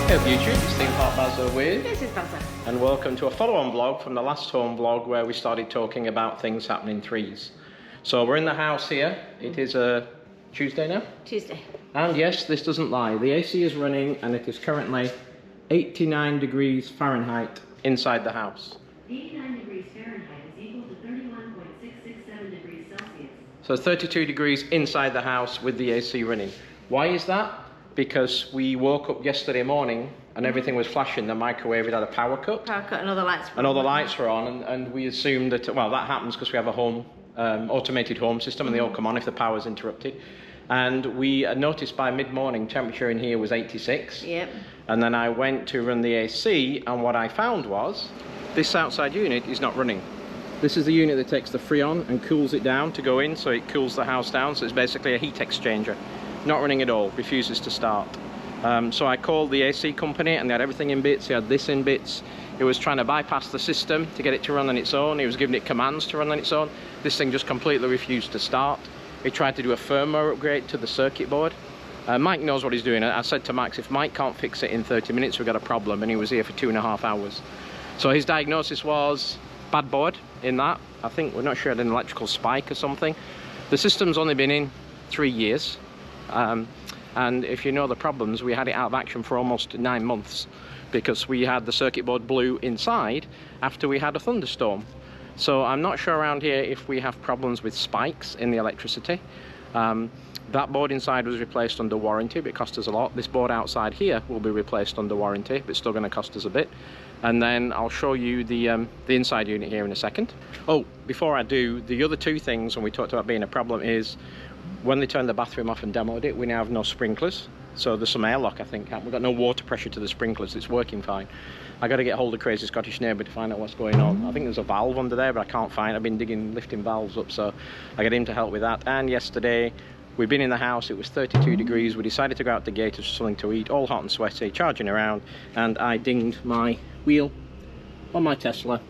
Hey up YouTube, it's Theme Park Bazza with. This is Bazza. And welcome to a follow-on vlog from the last home vlog where we started talking about things happening in threes. So we're in the house here. It is a Tuesday now? Tuesday. And yes, this doesn't lie. The AC is running and it is currently 89 degrees Fahrenheit inside the house. 89 degrees Fahrenheit is equal to 31.667 degrees Celsius. So 32 degrees inside the house with the AC running. Why is that? Because we woke up yesterday morning and everything was flashing. The microwave had a power cut. Power cut and all the lights were on. And all the lights were on, and we assumed that, well, that happens because we have a home, automated home system, and they all come on if the power's interrupted. And we noticed by mid-morning, temperature in here was 86. Yep. And then I went to run the AC, and what I found was, this outside unit is not running. This is the unit that takes the Freon and cools it down to go in, so it cools the house down, so it's basically a heat exchanger. Not running at all, refuses to start. So I called the AC company and they had everything in bits. They had this in bits. It was trying to bypass the system to get it to run on its own. It was giving it commands to run on its own. This thing just completely refused to start. We tried to do a firmware upgrade to the circuit board. Mike knows what he's doing. I said to Max, if Mike can't fix it in 30 minutes, we've got a problem, and he was here for 2.5 hours. So his diagnosis was bad board in that. I think, we're not sure, had an electrical spike or something. The system's only been in 3 years. And if you know the problems, we had it out of action for almost 9 months because we had the circuit board blew inside after we had a thunderstorm. So I'm not sure around here if we have problems with spikes in the electricity. That board inside was replaced under warranty, but it cost us a lot. This board outside here will be replaced under warranty, but it's still going to cost us a bit. And then I'll show you the inside unit here in a second. Oh, before I do, the other two things when we talked about being a problem is when they turned the bathroom off and demoed it, we now have no sprinklers. So there's some airlock, I think. We've got no water pressure to the sprinklers. It's working fine. I got to get hold of Crazy Scottish Neighbour to find out what's going on. I think there's a valve under there, but I can't find it. I've been lifting valves up, so I got him to help with that. And yesterday, we've been in the house. It was 32 degrees. We decided to go out the gate for something to eat, all hot and sweaty, charging around, and I dinged my wheel on my Tesla.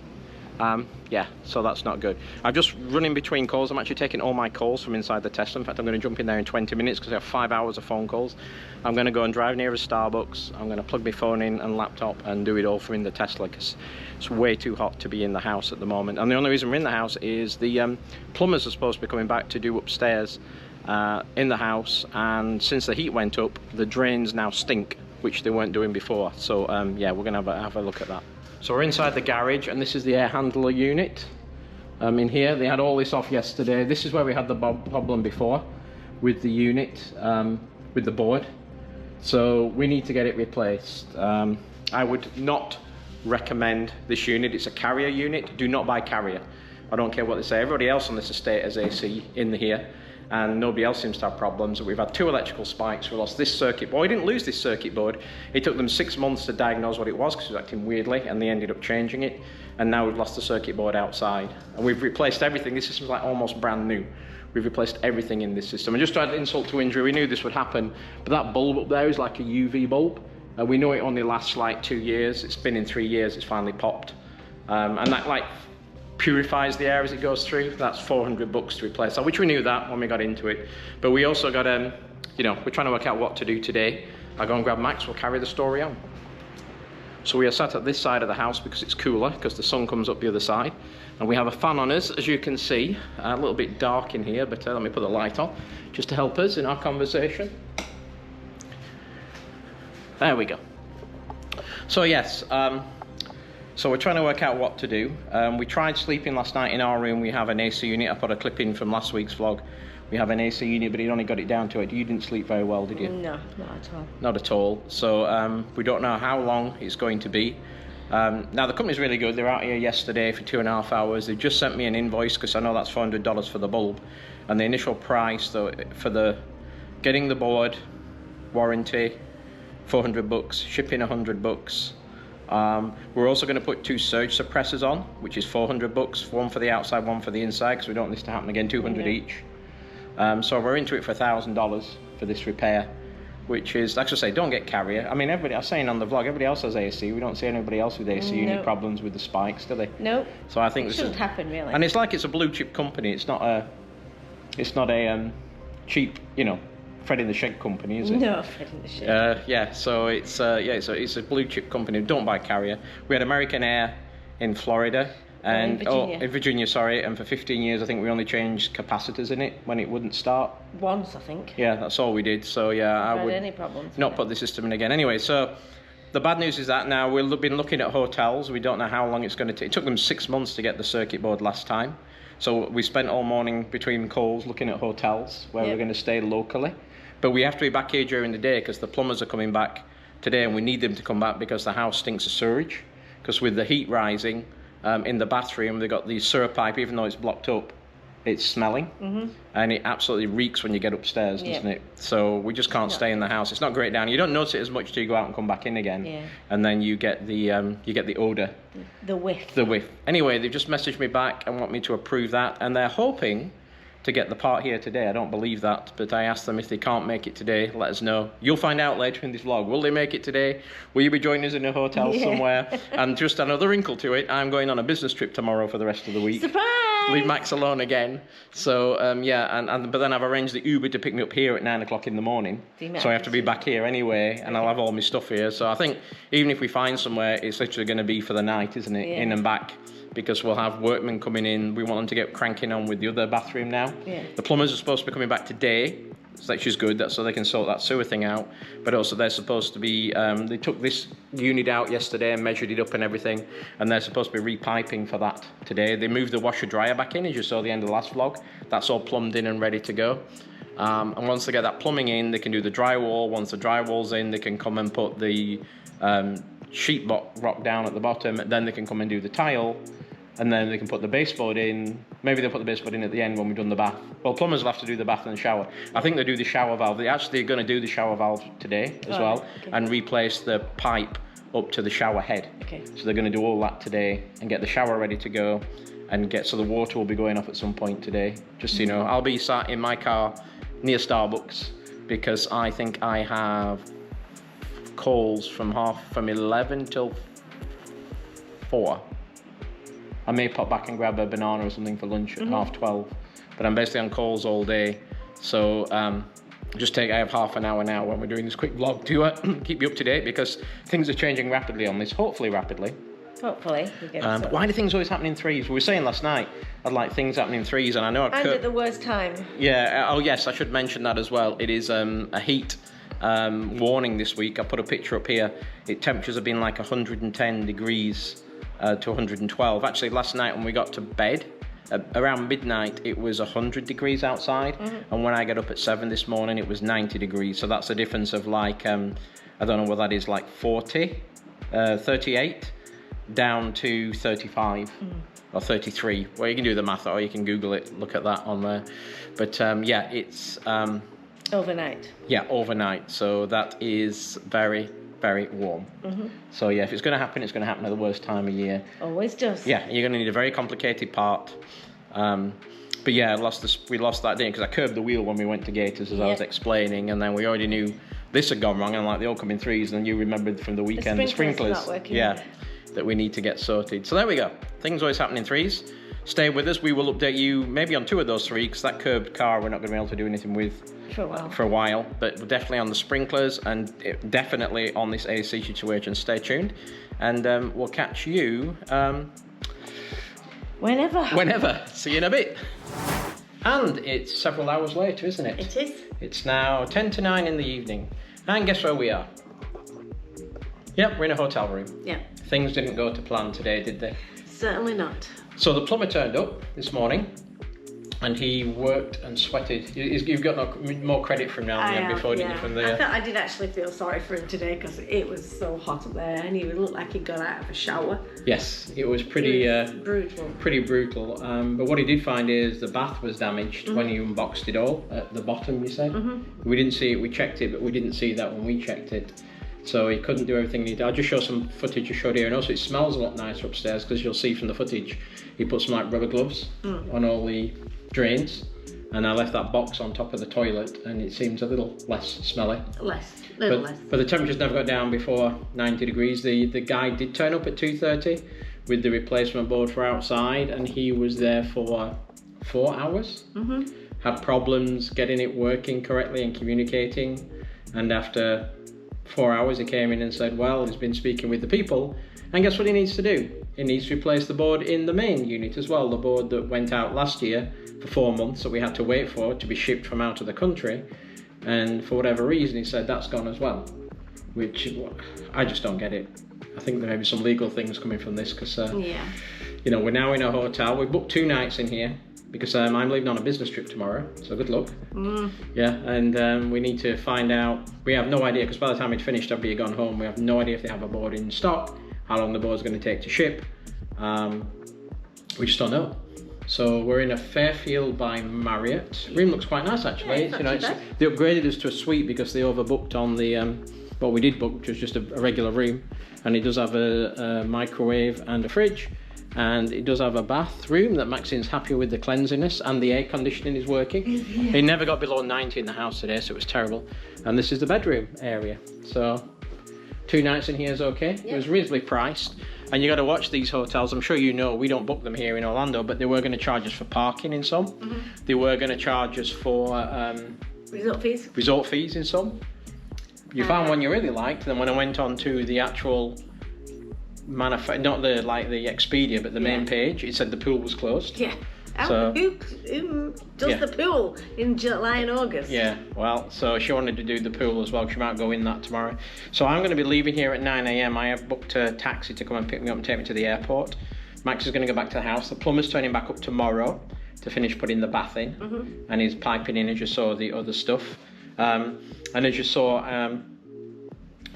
Yeah, so that's not good. I'm just running between calls. I'm actually taking all my calls from inside the Tesla. In fact, I'm going to jump in there in 20 minutes because I have 5 hours of phone calls. I'm going to go and drive near a Starbucks. I'm going to plug my phone in and laptop and do it all from in the Tesla because it's way too hot to be in the house at the moment. And the only reason we're in the house is the plumbers are supposed to be coming back to do upstairs in the house. And since the heat went up, the drains now stink, which they weren't doing before. So yeah, we're going to have a look at that. So we're inside the garage, and this is the air handler unit. In here, they had all this off yesterday. This is where we had the problem before with the unit, with the board. So we need to get it replaced. I would not recommend this unit. It's a carrier unit. Do not buy carrier. I don't care what they say. Everybody else on this estate has AC in here, and nobody else seems to have problems. We've had 2 electrical spikes. We lost this circuit board. We didn't lose this circuit board. It took them 6 months to diagnose what it was because it was acting weirdly, and they ended up changing it. And now we've lost the circuit board outside. And we've replaced everything. This system's like almost brand new. We've replaced everything in this system. And just to add insult to injury, we knew this would happen, but that bulb up there is like a UV bulb. We know it only lasts like 2 years. It's been in 3 years. It's finally popped. And that like purifies the air as it goes through. That's $400 to replace that, which we knew that when we got into it. But we also got, you know, we're trying to work out what to do today. I'll go and grab Max, we'll carry the story on. So we are sat at this side of the house because it's cooler, because the sun comes up the other side. And we have a fan on us, as you can see. A little bit dark in here, but let me put the light on, just to help us in our conversation. There we go. So yes, so we're trying to work out what to do. We tried sleeping last night in our room. We have an AC unit. I put a clip in from last week's vlog. We have an AC unit, but it only got it down to it. You didn't sleep very well, did you? No, not at all. Not at all. So we don't know how long it's going to be. Now the company's really good. They're out here yesterday for 2.5 hours. They just sent me an invoice because I know that's $400 for the bulb. And the initial price though for the getting the board, warranty, $400, shipping $100. We're also going to put 2 surge suppressors on, which is $400, one for the outside, one for the inside, because we don't want this to happen again, 200 each. So we're into it for $1,000 for this repair, which is, like I say, don't get carrier. I mean, everybody, I was saying on the vlog, everybody else has AC. We don't see anybody else with AC unit problems with the spikes, do they? Nope. So I think it shouldn't happen, really. And it's like it's a blue chip company. It's not a cheap, you know, Fred in the Shed company, is it? No, Fred in the Shed. Yeah, so it's it's a blue chip company. Don't buy Carrier. We had American Air in Florida. And in Virginia, sorry, and for 15 years I think we only changed capacitors in it when it wouldn't start. Once, I think. Yeah, that's all we did. So yeah, I would any problems not put the system in again. Anyway, so the bad news is that now we've been looking at hotels. We don't know how long it's going to take. It took them 6 months to get the circuit board last time. So we spent all morning between calls looking at hotels where we're going to stay locally. But we have to be back here during the day because the plumbers are coming back today and we need them to come back because the house stinks of sewage. Because with the heat rising, in the bathroom, they've got the sewer pipe, even though it's blocked up, it's smelling. And it absolutely reeks when you get upstairs, doesn't it? So we just can't stay in the house. It's not great down. You don't notice it as much till you go out and come back in again. And then you get the odour. The whiff. The whiff. Anyway, they've just messaged me back and want me to approve that. And they're hoping to get the part here today. I don't believe that, but I asked them if they can't make it today, let us know. You'll find out later in this vlog. Will they make it today? Will you be joining us in a hotel somewhere? And just another wrinkle to it, I'm going on a business trip tomorrow for the rest of the week. Surprise! Leave Max alone again. So but then I've arranged the Uber to pick me up here at 9 o'clock in the morning. So I have to be back here anyway, and I'll have all my stuff here. So I think even if we find somewhere, it's literally going to be for the night, isn't it? In and back. Because we'll have workmen coming in. We want them to get cranking on with the other bathroom now. The plumbers are supposed to be coming back today, which is good. That's so they can sort that sewer thing out. But also they're supposed to be, they took this unit out yesterday and measured it up and everything, and they're supposed to be repiping for that today. They moved the washer dryer back in, as you saw at the end of the last vlog. That's all plumbed in and ready to go. And once they get that plumbing in, they can do the drywall. Once the drywall's in, they can come and put the sheet rock down at the bottom. Then they can come and do the tile. And then they can put the baseboard in. Maybe they'll put the baseboard in at the end when we've done the bath. Well, plumbers will have to do the bath and the shower. I think they do the shower valve. They actually are going to do the shower valve today as well, and replace the pipe up to the shower head. So they're going to do all that today and get the shower ready to go, and so the water will be going off at some point today. Just so you know, I'll be sat in my car near Starbucks because I think I have calls from 11 till 4. I may pop back and grab a banana or something for lunch at 12:30, but I'm basically on calls all day. So I have half an hour now when we're doing this quick vlog to keep you up to date because things are changing rapidly on this, hopefully rapidly. Hopefully. But why do things always happen in threes? We were saying last night, I'd like things happening in threes, and I know And at the worst time. Yeah, oh yes, I should mention that as well. It is a heat warning this week. I put a picture up here. Temperatures have been like 110 degrees to 112. Actually, last night when we got to bed, around midnight, it was 100 degrees outside. And when I got up at 7 this morning, it was 90 degrees. So that's a difference of like, I don't know what that is, like 38 down to 35 or 33. Well, you can do the math or you can Google it, look at that on there. But yeah, it's... overnight. Yeah, overnight. So that is very, very warm. So yeah, if it's going to happen, it's going to happen at the worst time of year. Always does. Yeah, you're going to need a very complicated part. But yeah, we lost that day because I curbed the wheel when we went to Gators, as I was explaining, and then we already knew this had gone wrong, and like they all come in threes, and you remembered from the weekend the sprinklers not working, that we need to get sorted. So there we go. Things always happen in threes. Stay with us. We will update you maybe on 2 of those 3 because that curbed car we're not going to be able to do anything with for a while. But we're definitely on the sprinklers and definitely on this AC situation. Stay tuned, and we'll catch you whenever. See you in a bit. And it's several hours later, isn't it? It is. It's now 10 to 9 in the evening, and guess where we are? Yep, we're in a hotel room. Yeah. Things didn't go to plan today, did they? Certainly not. So the plumber turned up this morning, and he worked and sweated. You've got no more credit from now than before, didn't you? From the, I did actually feel sorry for him today because it was so hot up there, and he looked like he got out of a shower. Yes, it was pretty brutal. Pretty brutal. But what he did find is the bath was damaged when he unboxed it all at the bottom. You said we didn't see it. We checked it, but we didn't see that when we checked it. So he couldn't do everything he did. I'll just show some footage I showed here, and also it smells a lot nicer upstairs because you'll see from the footage he put some like rubber gloves on all the drains, and I left that box on top of the toilet, and it seems a little less smelly. Less. But the temperatures never got down before 90 degrees. The guy did turn up at 2:30 with the replacement board for outside, and he was there for 4 hours. Had problems getting it working correctly and communicating, and after 4 hours he came in and said, well, he's been speaking with the people, and guess what he needs to do? He needs to replace the board in the main unit as well, the board that went out last year for 4 months that we had to wait for to be shipped from out of the country, and for whatever reason he said that's gone as well, which I just don't get it. I think there may be some legal things coming from this, because you know, we're now in a hotel. We booked 2 nights in here because I'm leaving on a business trip tomorrow, so good luck. Yeah, and we need to find out. We have no idea, because by the time it's finished I'll be gone home. We have no idea if they have a board in stock, how long the board's going to take to ship. We just don't know. So we're in a Fairfield by Marriott. Room looks quite nice actually. Yeah, it's not too bad. They upgraded us to a suite because they overbooked on the what we did book, which was just a regular room, and it does have a microwave and a fridge, and it does have a bathroom that Maxine's happy with the cleanliness, and the air conditioning is working. It never got below 90 in the house today, so it was terrible. And this is the bedroom area. So 2 nights in here is okay. It was reasonably priced. And you got to watch these hotels. I'm sure you know we don't book them here in Orlando, but they were going to charge us for parking in some. They were going to charge us for resort fees in some. You found one you really liked. Then when I went on to the actual not the Expedia, but the main page, it said the pool was closed. Yeah. So, who does the pool in July and August? Yeah, well, so she wanted to do the pool as well. She might go in that tomorrow. So I'm going to be leaving here at 9 a.m. I have booked a taxi to come and pick me up and take me to the airport. Max is going to go back to the house. The plumber's turning back up tomorrow to finish putting the bath in, and he's piping in, as you saw, the other stuff. And as you saw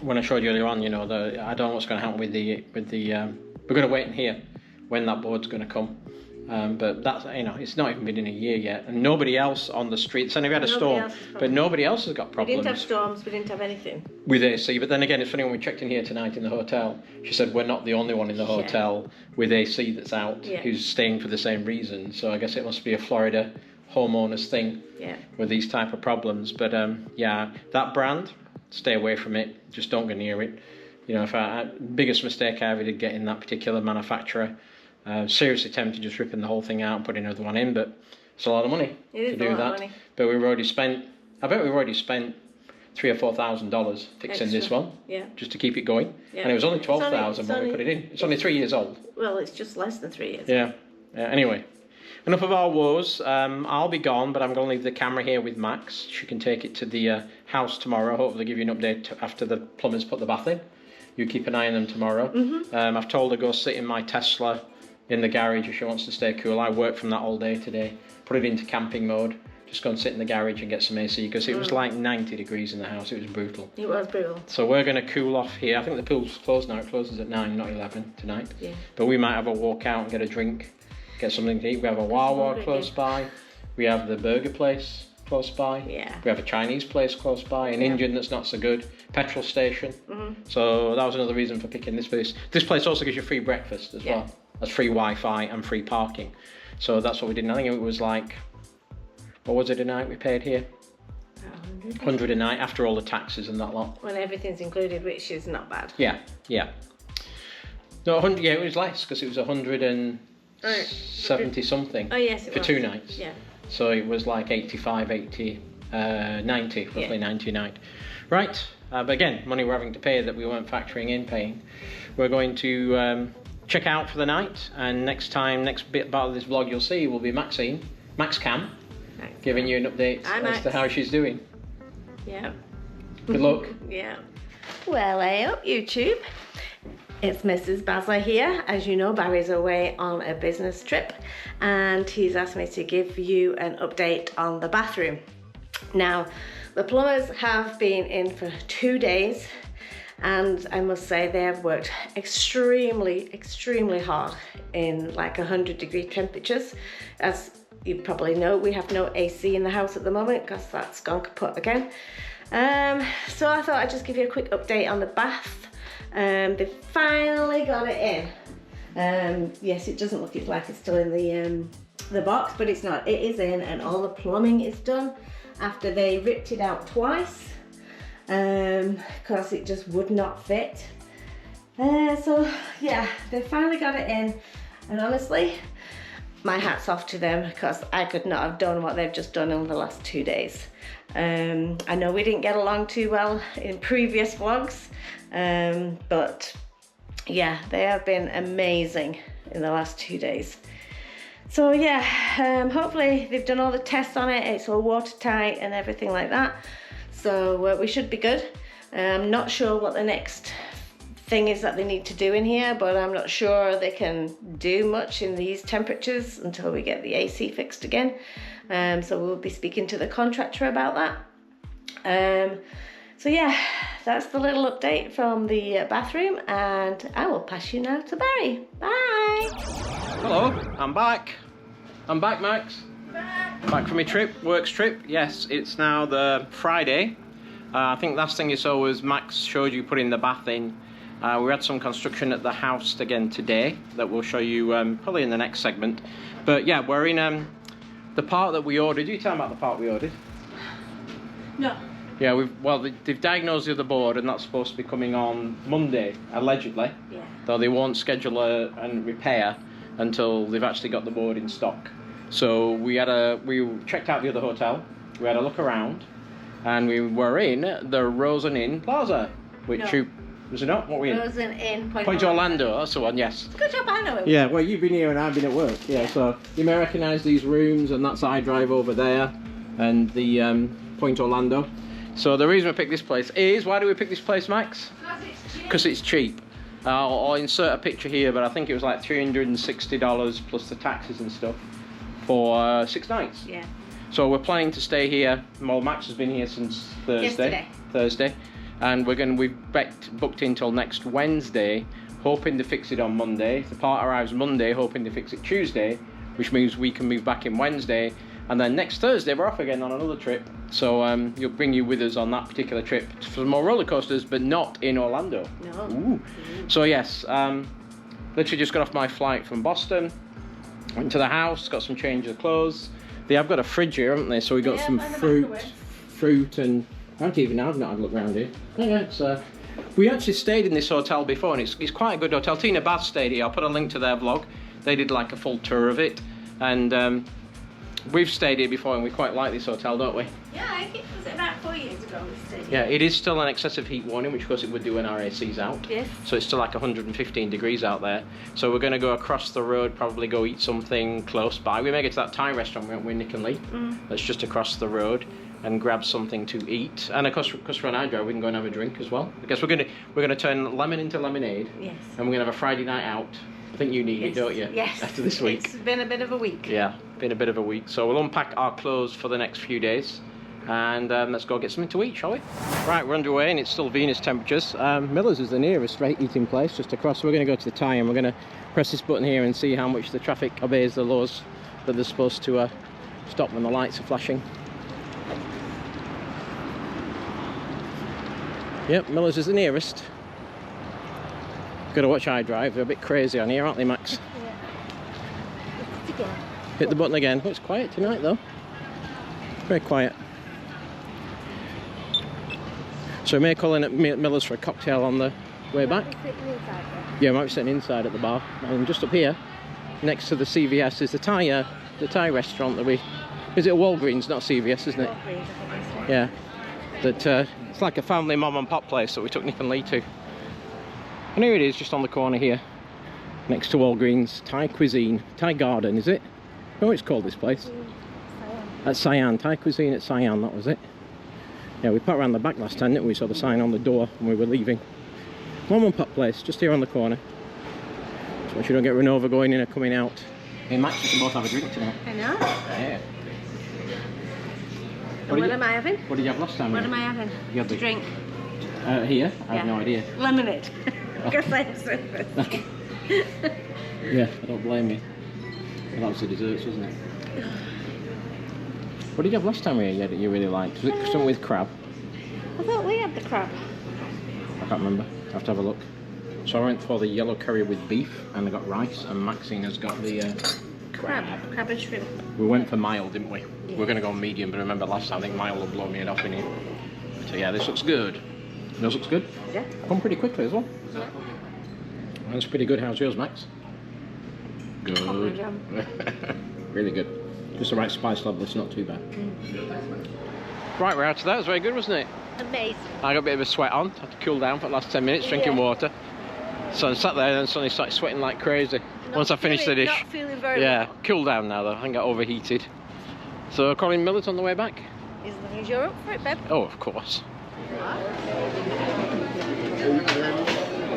when I showed you earlier on, you know, I don't know what's going to happen with the we're going to wait and hear when that board's going to come. But that's, you know, it's not even been in a year yet, and nobody else on the street. So we had a storm, but nobody else has got problems. We didn't have storms. We didn't have anything with AC. But then again, it's funny, when we checked in here tonight in the hotel, she said we're not the only one in the hotel with AC that's out who's staying for the same reason. So I guess it must be a Florida homeowners thing with these type of problems. But yeah, that brand, stay away from it. Just don't go near it. You know, biggest mistake I ever did getting that particular manufacturer. Seriously tempted just ripping the whole thing out and putting another one in, but it's a lot of money to do that. But we've already spent, I bet we've already spent $3,000 or $4,000 fixing this one, just to keep it going. And it was only $12,000 when we put it in. It's only 3 years old. Well, it's just less than 3 years. Yeah. Anyway, enough of our woes. I'll be gone, but I'm going to leave the camera here with Max. She can take it to the house tomorrow. Hopefully give you an update after the plumbers put the bath in. You keep an eye on them tomorrow. I've told her to go sit in my Tesla in the garage if she wants to stay cool. I worked from that all day today. Put it into camping mode. Just go and sit in the garage and get some AC, because it was like 90 degrees in the house. It was brutal. It was brutal. So we're going to cool off here. I think the pool's closed now. It closes at 9, not 11 tonight. Yeah. But we might have a walk out and get a drink, get something to eat. We have a Wawa close by. We have the burger place close by. Yeah. We have a Chinese place close by, an Indian that's not so good, petrol station. So that was another reason for picking this place. This place also gives you free breakfast as well. That's free Wi-Fi and free parking. So that's what we did. And I think it was like, what was it a night we paid here? 100 a night after all the taxes and that lot. When everything's included, which is not bad. Yeah. No, 100. Yeah, it was less because it was 170 something. Oh yes, it for was. 2 nights. Yeah. So it was like 85, 80, 90, roughly 90 a night. Right. But again, money we're having to pay that we weren't factoring in paying. We're going to check out for the night, and next bit part of this vlog you'll see will be Maxine, Max Cam, giving you an update as to how she's doing. Yeah. Good luck. Yeah. Well, hey up YouTube. It's Mrs. Basler here. As you know, Barry's away on a business trip, and he's asked me to give you an update on the bathroom. Now, the plumbers have been in for 2 days, and I must say they have worked extremely hard in like 100-degree temperatures. As you probably know, we have no AC in the house at the moment because that's gone kaput again. So I thought I'd just give you a quick update on the bath. They finally got it in. Yes, it doesn't look like it's still in the box, but it's not. It is in, and all the plumbing is done after they ripped it out twice. Because it just would not fit. So yeah, they finally got it in, and honestly, my hat's off to them, because I could not have done what they've just done in the last 2 days. I know we didn't get along too well in previous vlogs, but yeah, they have been amazing in the last 2 days. So yeah, hopefully they've done all the tests on it, it's all watertight and everything like that. So we should be good. I'm not sure what the next thing is that they need to do in here, but I'm not sure they can do much in these temperatures until we get the AC fixed again. So we'll be speaking to the contractor about that. So yeah, that's the little update from the bathroom, and I will pass you now to Barry. Bye. Hello, I'm back. I'm back, Max. Back from my trip, works trip. Yes, it's now the Friday. I think last thing you saw was Max showed you putting the bath in. We had some construction at the house again today that we'll show you probably in the next segment. But yeah, we're in the part that we ordered. Did you tell them about the part we ordered? No. Yeah, they've diagnosed the other board, and that's supposed to be coming on Monday, allegedly. Yeah. Though they won't schedule a repair until they've actually got the board in stock. So we checked out the other hotel. We had a look around, and we were in the Rosen Inn Plaza, which was it not? What were we in? Rosen Inn Point Orlando. That's the one. Yes. Good job, I know it. Yeah. Well, you've been here and I've been at work. Yeah. So you may recognise these rooms, and that's iDrive over there, and the Point Orlando. So the reason we picked this place is, why do we pick this place, Max? Because it's cheap. I'll insert a picture here, but I think it was like $360 plus the taxes and stuff for 6 nights. Yeah. So we're planning to stay here. Well, Max has been here since Thursday, and we've booked in till next Wednesday, hoping to fix it on Monday. If the part arrives Monday, hoping to fix it Tuesday, which means we can move back in Wednesday. And then next Thursday we're off again on another trip. So you'll bring you with us on that particular trip for more roller coasters, but not in Orlando. No. Ooh. So yes, literally just got off my flight from Boston. Went to the house, got some change of clothes. They have got a fridge here, haven't they? So we got some fruit, and I don't even know. I've not had a look around here. Yeah, it's we actually stayed in this hotel before, and it's quite a good hotel. Tina Bath stayed here. I'll put a link to their vlog. They did like a full tour of it, and we've stayed here before, and we quite like this hotel, don't we? Yeah, I think it was about 4 years ago we stayed here. Yeah, it is still an excessive heat warning, which of course it would do when our AC's out. Yes. So it's still like 115 degrees out there. So we're going to go across the road, probably go eat something close by. We may get to that Thai restaurant, won't we, Nick and Lee? That's just across the road, and grab something to eat. And of course we're on iDrive, we can go and have a drink as well. I guess we're gonna turn lemon into lemonade. Yes. And we're gonna have a Friday night out. I think you need it, don't you? Yes. After this week. It's been a bit of a week. Yeah, been a bit of a week. So we'll unpack our clothes for the next few days, and let's go get something to eat, shall we? Right, we're underway, and it's still Venus temperatures. Miller's is the nearest eating place, just across. So we're going to go to the Thai, and we're going to press this button here and see how much the traffic obeys the laws that they're supposed to stop when the lights are flashing. Yep, Miller's is the nearest. Got to watch iDrive, they're a bit crazy on here, aren't they, Max? Yeah. Hit the button again. Oh, it's quiet tonight, though. Very quiet. So we may call in at Miller's for a cocktail on the way back. Yeah, we might be sitting inside at the bar. And just up here, next to the CVS, is the Thai restaurant that we... Is it a Walgreens, not CVS, isn't it? Walgreens, I think it's yeah. That it's like a family mom and pop place that we took Nick and Lee to. And here it is, just on the corner here, next to Walgreens. Thai cuisine, Thai garden, is it? Oh, it's called this place. At Siam, Thai cuisine at Siam, that was it. Yeah, we parked around the back last time, didn't we? Saw the sign on the door when we were leaving. Mom and pop place, just here on the corner. So you don't get run over going in or coming out. Hey Max, we can both have a drink tonight. I know. Yeah. What am I having? What did you have last time? What am I having? You had the drink. Here? I have no idea. Lemonade. Because I have service. Yeah, I don't blame you. Well, that was the desserts, wasn't it? What did you have last time we had that you really liked? Was it something with crab? I thought we had the crab. I can't remember. I have to have a look. So I went for the yellow curry with beef, and I got rice, and Maxine has got the crab and shrimp. We went for mild, didn't we? Yeah. We were going to go medium, but remember last time I think mild will blow me head off in here. So yeah, this looks good. Yours looks good? Yeah. Come pretty quickly as well. Yeah. That's pretty good. How's yours, Max? Good. Really good. Just the right spice level, it's not too bad. Right, we're out of that. It was very good, wasn't it? Amazing. I got a bit of a sweat on. Had to cool down for the last 10 minutes drinking water. So I sat there and then suddenly started sweating like crazy. Once I finished the dish. Not feeling very well. Cool down now though. I think I overheated. So calling Miller's on the way back. As long as you're up for it, babe. Oh, of course.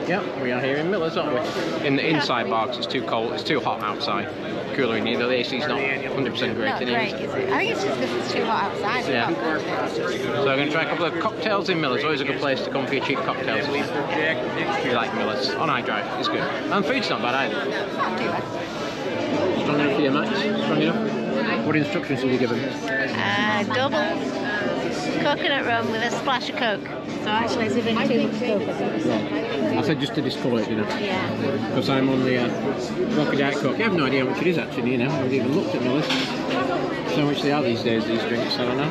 Yeah, we are here in Miller's, aren't we? In the inside bar, 'cause it's too cold, it's too hot outside. Cooler in here, the AC's not 100% great Not in great, here. is it? I think it's just because it's too hot outside. Yeah. It's not good. So we're going to try a couple of cocktails in Miller's. Always a good place to come for your cheap cocktails. If you like Miller's. On I Drive, it's good. And food's not bad either. Not too bad. Strong enough for you, Max? Strong enough? What instructions did you give him? Double coconut rum with a splash of Coke. So actually it's even too much Coke, I think. I said just to discolour it, didn't I? Yeah. Because I'm on the Rocky Diet Coke. You have no idea how much it is actually, you know. I haven't even looked at Miller's. So much they are these days, these drinks, I don't know.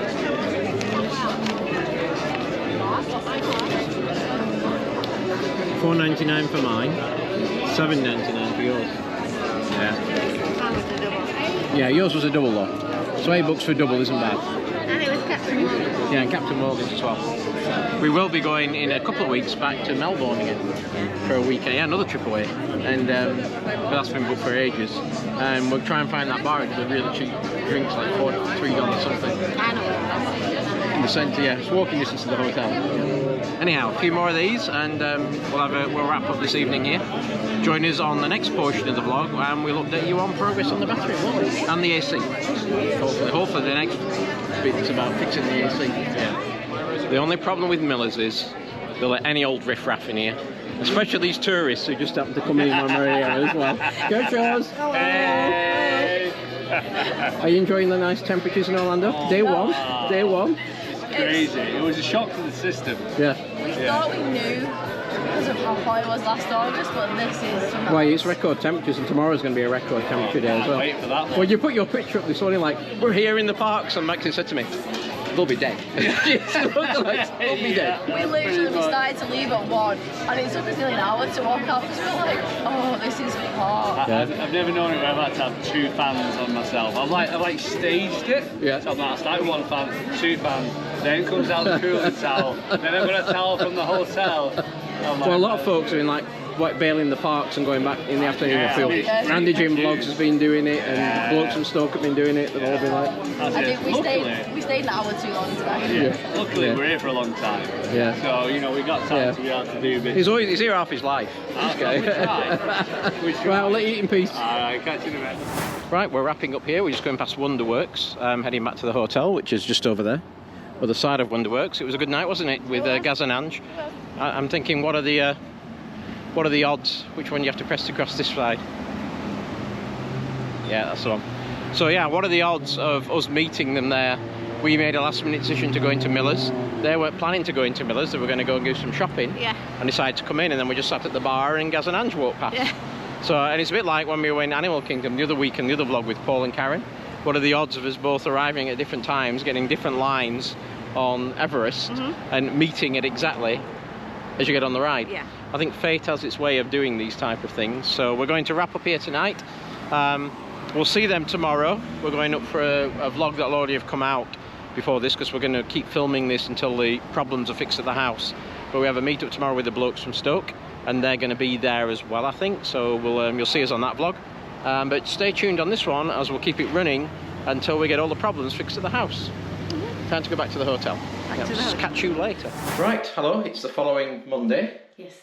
$4.99 for mine, $7.99 for yours. Yeah. Yeah, yours was a double though. So $8 for a double isn't bad. And it was Captain Morgan. Yeah, and Captain Morgan's as well. We will be going in a couple of weeks back to Melbourne again for a weekend. Yeah, another trip away. And but that's been booked for ages. And we'll try and find that bar. It's a really cheap drinks, like $3 or something. I know. In the centre, yeah. It's walking distance to the hotel. Anyhow, a few more of these, and we'll wrap up this evening here. Join us on the next portion of the vlog, and we'll update you on progress on the battery, won't we? And the AC. Hopefully the next bit is about fixing the AC. Yeah. The only problem with Miller's is they'll let any old riff-raff in here. Especially these tourists who just happen to come in when we're here as well. Go Charles! Hey. Are you enjoying the nice temperatures in Orlando? Day one? Day one? Crazy. It was a shock to the system. Yeah. We thought we knew because of how hot it was last August, but this is... Well, it's record temperatures, and tomorrow's going to be a record temperature day as well. Wait for that one. Well, you put your picture up this morning like, we're here in the parks, and Maxie said to me, they'll be dead. They'll be dead. We literally started to leave at 1 and it took us nearly an hour to walk out because we were like, oh, this is hot. I've never known it where I've had to have 2 fans on myself. I've like staged it. Yeah. So I'm like, I start with 1 fan, 2 fans, then comes out the cooling towel, then I've got a towel from the hotel. Well, a lot of folks are in like bailing the parks and going back in the afternoon. I feel Andy Jim Vlogs has been doing it, and Blokes from Stoke have been doing it. They've all been like. I think we stayed an hour too long today. Yeah. Luckily, we're here for a long time. Yeah. So you know we got time to be able to do bits. He's here half his life. This guy. Right, I'll let you eat in peace. Alright, catch you in a minute. Right, we're wrapping up here. We're just going past Wonderworks, heading back to the hotel, which is just over there, other side of Wonderworks. It was a good night, wasn't it, with Gaz and Ange? I'm thinking, what are the odds? Which one you have to press to cross this side? Yeah, that's the one. So yeah, what are the odds of us meeting them there? We made a last-minute decision to go into Miller's. They weren't planning to go into Miller's. They were going to go and do some shopping. Yeah. And decided to come in, and then we just sat at the bar, and Gaz and Ange walked past. Yeah. So, and it's a bit like when we were in Animal Kingdom the other week in the other vlog with Paul and Karen. What are the odds of us both arriving at different times, getting different lines on Everest, and meeting it exactly as you get on the ride? Yeah. I think fate has its way of doing these type of things. So we're going to wrap up here tonight. We'll see them tomorrow. We're going up for a vlog that'll already have come out before this, because we're going to keep filming this until the problems are fixed at the house. But we have a meet up tomorrow with the Blokes from Stoke, and they're going to be there as well, I think. So you'll see us on that vlog. But stay tuned on this one, as we'll keep it running until we get all the problems fixed at the house. Time to go back to the hotel. Catch you later. Right, hello, it's the following Monday. Yes.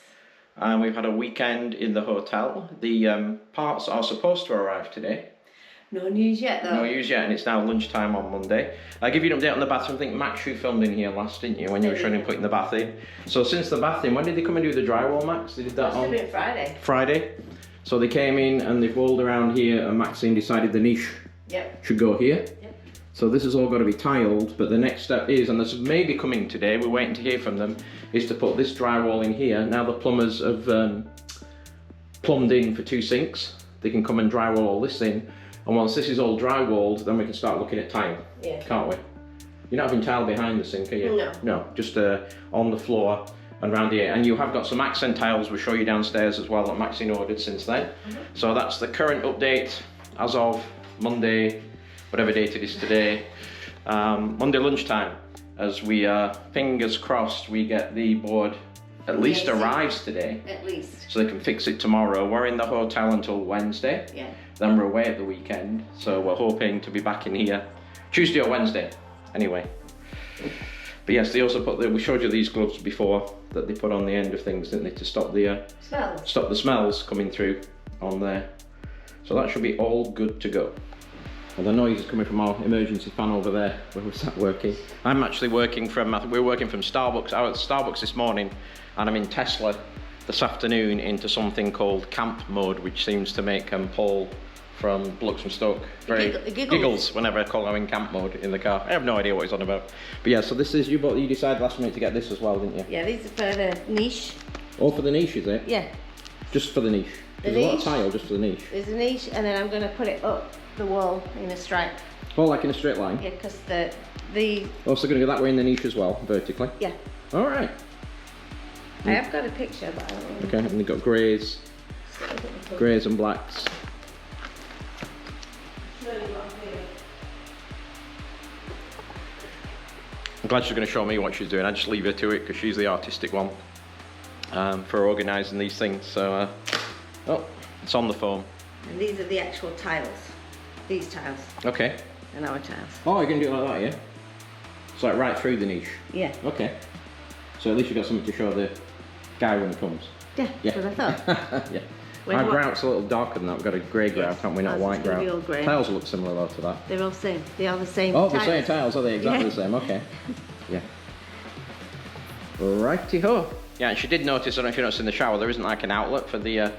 And we've had a weekend in the hotel. The parts are supposed to arrive today. No news yet, though. No news yet, and it's now lunchtime on Monday. I'll give you an update on the bathroom. I think Max, you filmed in here last, didn't you, when you were showing him putting the bath in? So since the bath in, when did they come and do the drywall, Max? They did that on Friday. Friday. So they came in and they've walled around here, and Maxine decided the niche should go here. Yep. So this has all got to be tiled, but the next step is, and this may be coming today, we're waiting to hear from them, is to put this drywall in here. Now the plumbers have plumbed in for 2 sinks. They can come and drywall all this in. And once this is all drywalled, then we can start looking at tile, can't we? You're not having tile behind the sink, are you? No. No, just on the floor. and around here. And you have got some accent tiles we'll show you downstairs as well that Maxine ordered since then. So that's the current update as of Monday, whatever date it is today, Monday lunchtime. As we fingers crossed we get the board at least arrives today. At least. So they can fix it tomorrow. We're in the hotel until Wednesday. Yeah. Then we're away at the weekend. So we're hoping to be back in here Tuesday or Wednesday. Anyway. But yes, they also we showed you these gloves before that they put on the end of things, didn't they, to stop the smells coming through on there. So that should be all good to go. And the noise is coming from our emergency fan over there where we're sat working. I'm actually working from, we're working from Starbucks. I was at Starbucks this morning and I'm in Tesla this afternoon into something called camp mode, which seems to make Paul from Blocks from Stoke very giggles whenever I call him in camp mode in the car. I have no idea what he's on about. But yeah, so this is, you decided last minute to get this as well, didn't you? Yeah, these are for the niche. Oh, for the niche, is it? Yeah. Just for the niche? There's a lot of tile just for the niche. There's a niche, and then I'm going to put it up the wall in a stripe. Oh, like in a straight line? Yeah, because also going to go that way in the niche as well, vertically? Yeah. Alright. I have got a picture, but I don't know. Okay, and we've got greys and blacks. I'm glad she's going to show me what she's doing. I just leave her to it because she's the artistic one for organising these things. So, oh, it's on the phone. And these are the actual tiles. These tiles. Okay. And our tiles. Oh, you can do it like that, yeah? It's like right through the niche. Yeah. Okay. So at least you've got something to show the guy when he comes. Yeah, that's what I thought. Yeah. Our grout's a little darker than that. We've got a grey grout, haven't we? Not Ours white is gonna be all grout. grey. Tiles look similar though to that. They're all same. They are the same Oh, tiles. the same tiles, are they? Exactly the same, okay. Yeah. Righty-ho. Yeah, and she did notice, I don't know if you noticed in the shower, there isn't like an outlet for the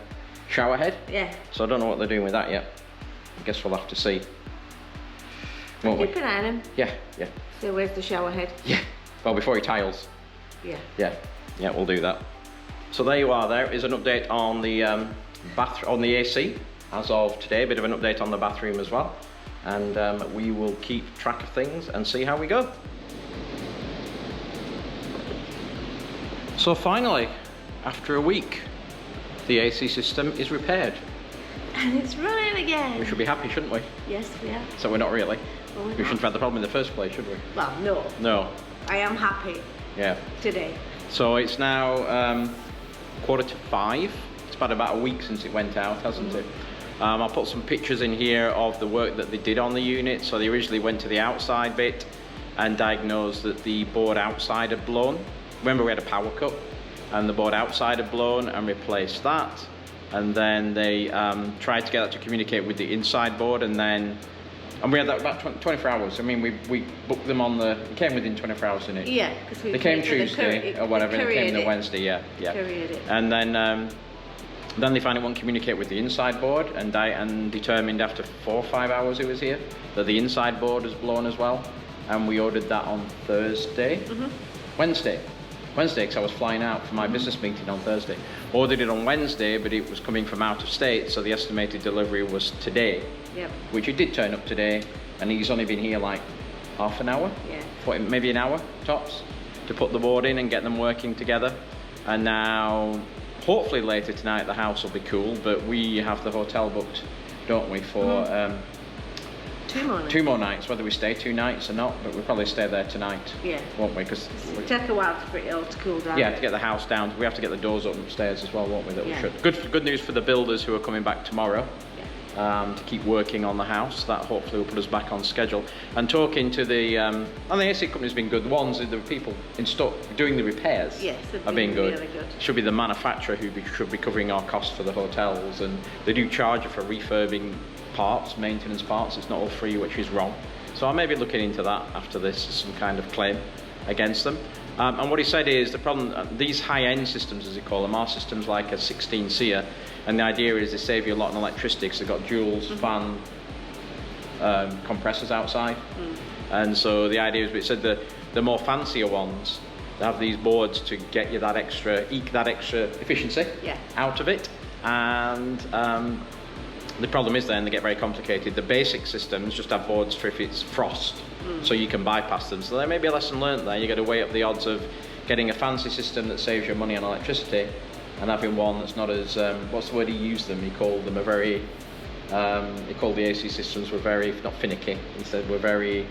shower head. Yeah. So I don't know what they're doing with that yet. I guess we'll have to see. Won't we? Keep an eye on them. Yeah, yeah. So where's the shower head? Yeah. Well, before he tiles. Yeah. Yeah, yeah, we'll do that. So there you are. There is an update on the on the AC as of today. A bit of an update on the bathroom as well, and we will keep track of things and see how we go. So finally, after a week, the AC system is repaired. And it's running again. We should be happy, shouldn't we? Yes, we are. So we're not really. Well, We shouldn't have had the problem in the first place, should we? Well, no. No. I am happy Yeah. today. So it's now 4:45. It's been about a week since it went out, hasn't it? I'll put some pictures in here of the work that they did on the unit. So they originally went to the outside bit and diagnosed that the board outside had blown. Remember, we had a power cut and the board outside had blown, and replaced that. And then they tried to get that to communicate with the inside board, and we had that about 24 hours. I mean, we booked them on it came within 24 hours, didn't it? Yeah, because we They came paid for the Tuesday or whatever, and it came the Wednesday, yeah. Couriered it. And then they finally won't communicate with the inside board, and determined after 4 or 5 hours it was here that the inside board has blown as well. And we ordered that on Thursday, Wednesday, because I was flying out for my business meeting on Thursday. Ordered it on Wednesday, but it was coming from out of state, so the estimated delivery was today. Yep. Which it did turn up today, and he's only been here like half an hour, maybe an hour tops, to put the board in and get them working together. And now, hopefully later tonight the house will be cool, but we have the hotel booked, don't we, for 2 more nights. 2 more nights, whether we stay 2 nights or not, but we'll probably stay there tonight, won't we? Because It'll take a while for it all to cool down. yeah, to get the house down, we have to get the doors open upstairs as well, won't we? That we should. Good news for the builders who are coming back tomorrow. To keep working on the house. That hopefully will put us back on schedule. And talking to the and the AC company's been good. The people in stock doing the repairs have been good. Really good. Should be the manufacturer who should be covering our costs for the hotels, and they do charge you for refurbing parts, maintenance parts. It's not all free, which is wrong. So I may be looking into that after this, some kind of claim against them. And what he said is the problem, these high-end systems, as they call them, are systems like a 16 SEER, and the idea is they save you a lot in electricity because they've got dual fan compressors outside. And so the idea is, it said the more fancier ones, they have these boards to get you that extra, eke that extra efficiency out of it. And the problem is then they get very complicated. The basic systems just have boards for if it's frost, so you can bypass them. So there may be a lesson learnt there. You got to weigh up the odds of getting a fancy system that saves you money on electricity, and having one that's not as what's the word he used them? He called them a very he called the AC systems were very, not finicky. He said we're very.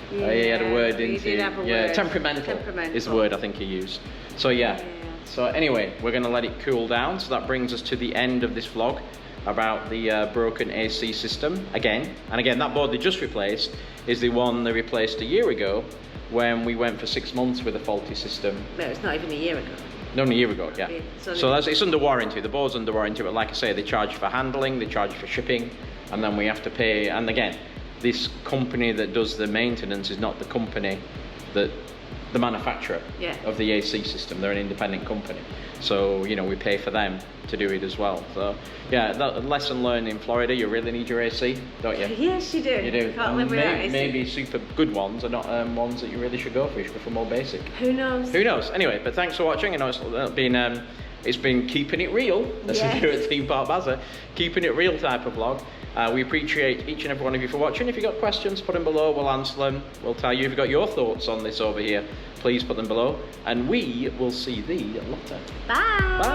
He had a word into temperamental is the word I think he used. So yeah. So anyway, we're going to let it cool down. So that brings us to the end of this vlog about the broken AC system again. And again, that board they just replaced is the one they replaced a year ago when we went for 6 months with a faulty system. No, it's not even a year ago. No, a year ago, yeah. So it's under warranty. The board's under warranty, but like I say, they charge for handling, they charge for shipping, and then we have to pay. And again, this company that does the maintenance is not the company that the manufacturer of the AC system. They're an independent company, so you know we pay for them to do it as well. So yeah, that lesson learned in Florida. You really need your AC, don't you? Yes, you do. You do. Can't live without AC. Maybe super good ones are not ones that you really should go for. You should go for more basic. Who knows? Who knows? Anyway, but thanks for watching. I know it's been keeping it real, as we do at Theme Park Baza, keeping it real type of vlog. We appreciate each and every one of you for watching. If you've got questions, put them below, we'll answer them. We'll tell you if you've got your thoughts on this over here, please put them below. And we will see thee later. Bye. Bye.